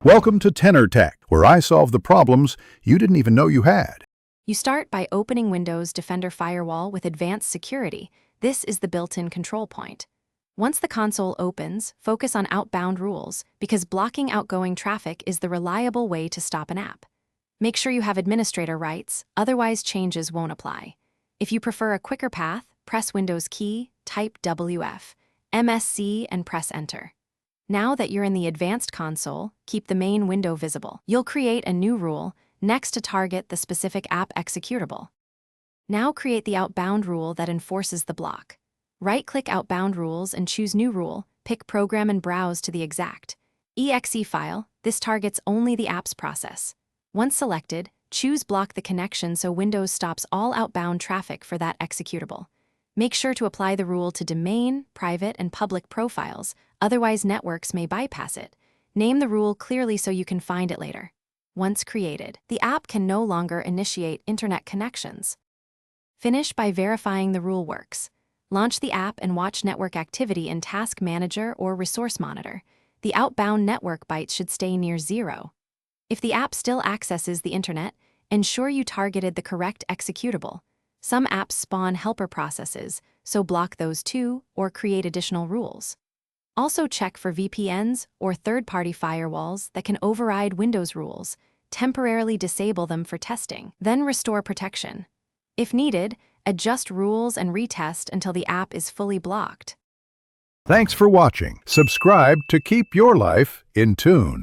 Welcome to Tenor Tech, where I solve the problems you didn't even know you had. You start by opening Windows Defender Firewall with advanced security. This is the built-in control point. Once the console opens, focus on outbound rules, because blocking outgoing traffic is the reliable way to stop an app. Make sure you have administrator rights, otherwise changes won't apply. If you prefer a quicker path, press Windows key, type WF, MSC, and press Enter. Now that you're in the advanced console, keep the main window visible. You'll create a new rule next to target the specific app executable. Now create the outbound rule that enforces the block. Right-click Outbound Rules and choose New Rule, pick Program and browse to the exact exe file. This targets only the app's process. Once selected, choose Block the connection so Windows stops all outbound traffic for that executable. Make sure to apply the rule to domain, private, and public profiles, otherwise networks may bypass it. Name the rule clearly so you can find it later. Once created, the app can no longer initiate internet connections. Finish by verifying the rule works. Launch the app and watch network activity in Task Manager or Resource Monitor. The outbound network bytes should stay near 0. If the app still accesses the internet, ensure you targeted the correct executable. Some apps spawn helper processes, so block those too or create additional rules. Also check for VPNs or third-party firewalls that can override Windows rules. Temporarily disable them for testing, then restore protection. If needed, adjust rules and retest until the app is fully blocked. Thanks for watching. Subscribe to keep your life in tune.